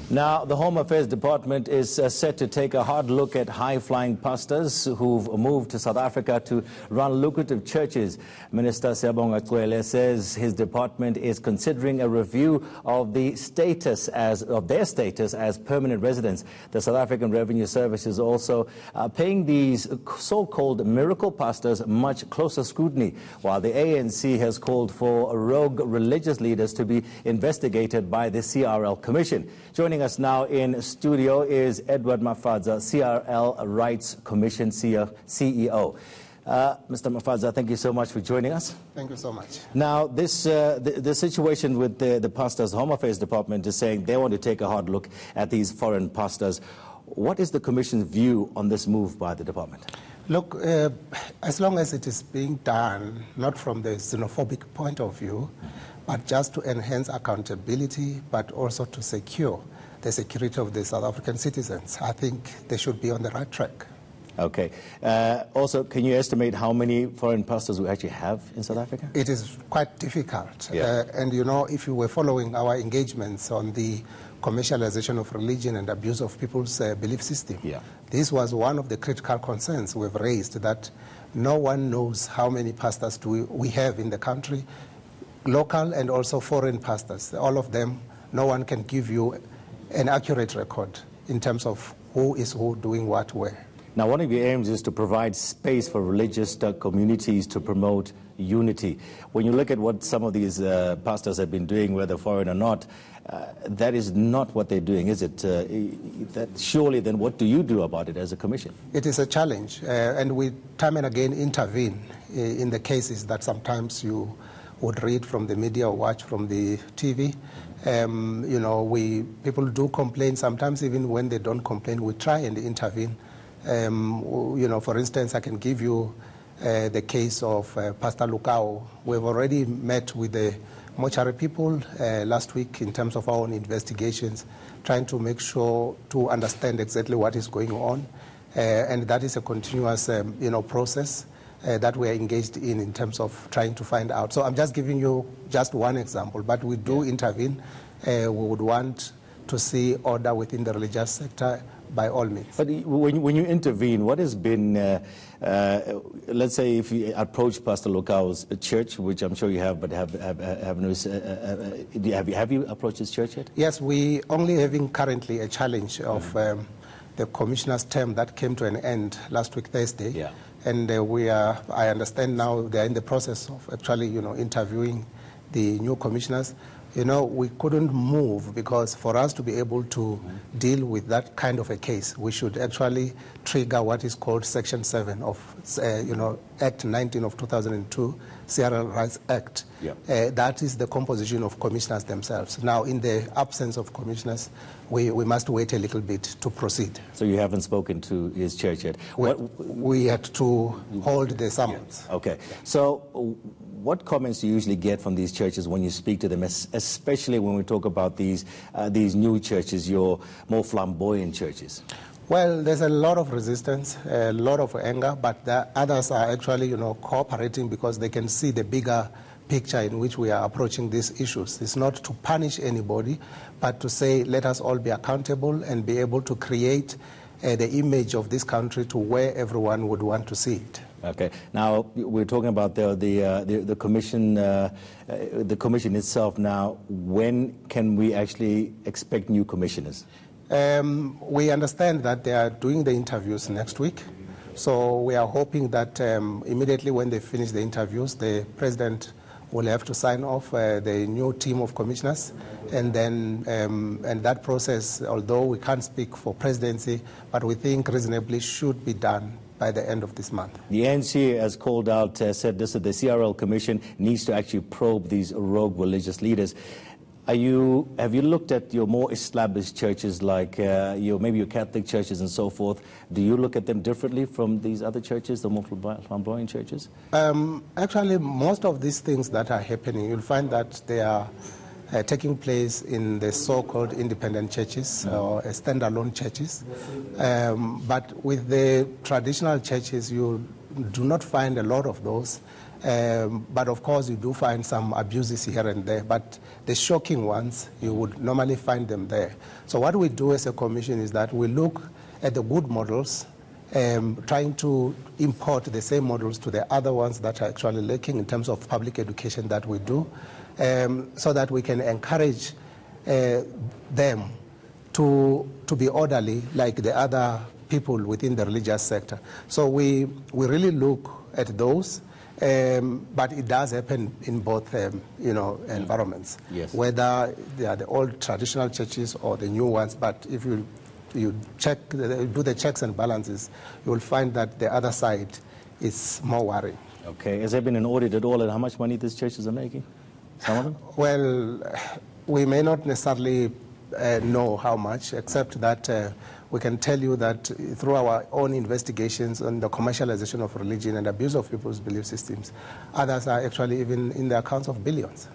Now, the Home Affairs Department is set to take a hard look at high-flying pastors who've moved to South Africa to run lucrative churches. Minister Siyabonga Cwelesays says his department is considering a review of their status as permanent residents. The South African Revenue Service is also paying these so-called miracle pastors much closer scrutiny, while the ANC has called for rogue religious leaders to be investigated by the CRL Commission. Joining us now in studio is Edward Mafadza, CRL Rights Commission CEO. Mr. Mafadza, thank you so much for joining us. Thank you so much. Now, the situation with the pastors, the Home Affairs Department is saying they want to take a hard look at these foreign pastors. What is the Commission's view on this move by the department? Look, as long as it is being done, not from the xenophobic point of view, but just to enhance accountability, but also to secure the security of the South African citizens, I think they should be on the right track. Okay. Also, can you estimate how many foreign pastors we actually have in South Africa? It is quite difficult. Yeah. And, you know, if you were following our engagements on the commercialization of religion and abuse of people's belief system, yeah, this was one of the critical concerns we've raised, that no one knows how many pastors we have in the country, local and also foreign pastors. All of them, no one can give you an accurate record in terms of who is who doing what where. Now, one of your aims is to provide space for religious communities to promote unity. When you look at what some of these pastors have been doing, whether foreign or not, that is not what they're doing, is it? That surely, then what do you do about it as a commission? It is a challenge, and we time and again intervene in the cases that sometimes you would read from the media or watch from the TV. You know, people do complain. Sometimes even when they don't complain, we try and intervene. You know, for instance, I can give you the case of Pastor Lukao. We've already met with the mortuary people last week in terms of our own investigations, trying to make sure to understand exactly what is going on. And that is a continuous, you know, process that we are engaged in terms of trying to find out. So I'm just giving you just one example, but we do intervene. We would want to see order within the religious sector by all means. But when you intervene, what has been, let's say if you approach Pastor Lukao's church, which I'm sure you have, but have you approached his church yet? Yes, we only having currently a challenge of the commissioner's term that came to an end last week Thursday. Yeah. And I understand now they're in the process of actually, you know, interviewing the new commissioners. You know, we couldn't move because for us to be able to deal with that kind of a case, we should actually trigger what is called Section 7 of, you know, Act 19 of 2002, CRL Rights Act. Yeah. That is the composition of commissioners themselves. Now, in the absence of commissioners, we must wait a little bit to proceed. So you haven't spoken to his church yet? We had to hold the summons. Okay. So what comments do you usually get from these churches when you speak to them, especially when we talk about these new churches, your more flamboyant churches? Well, there's a lot of resistance, a lot of anger, but the others are actually, you know, cooperating because they can see the bigger picture in which we are approaching these issues. It's not to punish anybody, but to say let us all be accountable and be able to create the image of this country to where everyone would want to see it. Okay. Now we're talking about the commission, the commission itself. Now, when can we actually expect new commissioners? We understand that they are doing the interviews next week, so we are hoping that immediately when they finish the interviews, the president will have to sign off the new team of commissioners, and then and that process, although we can't speak for presidency, but we think reasonably should be done by the end of this month. The ANC has called out, said this, that the CRL Commission needs to actually probe these rogue religious leaders. Have you looked at your more established churches, like maybe your Catholic churches and so forth? Do you look at them differently from these other churches, the more flamboyant churches? Actually, most of these things that are happening, you'll find that they are taking place in the so-called independent churches or standalone churches. But with the traditional churches, you do not find a lot of those. But of course, you do find some abuses here and there. But the shocking ones, you would normally find them there. So what we do as a commission is that we look at the good models, trying to import the same models to the other ones that are actually lacking in terms of public education that we do, so that we can encourage them to be orderly like the other people within the religious sector. So we really look at those. But it does happen in both, environments, yes. Whether they are the old traditional churches or the new ones. But if you check, do the checks and balances, you will find that the other side is more worrying. Okay. Has there been an audit at all at how much money these churches are making? Some of them? Well, we may not necessarily know how much, except that we can tell you that through our own investigations on the commercialization of religion and abuse of people's belief systems, others are actually even in the accounts of billions.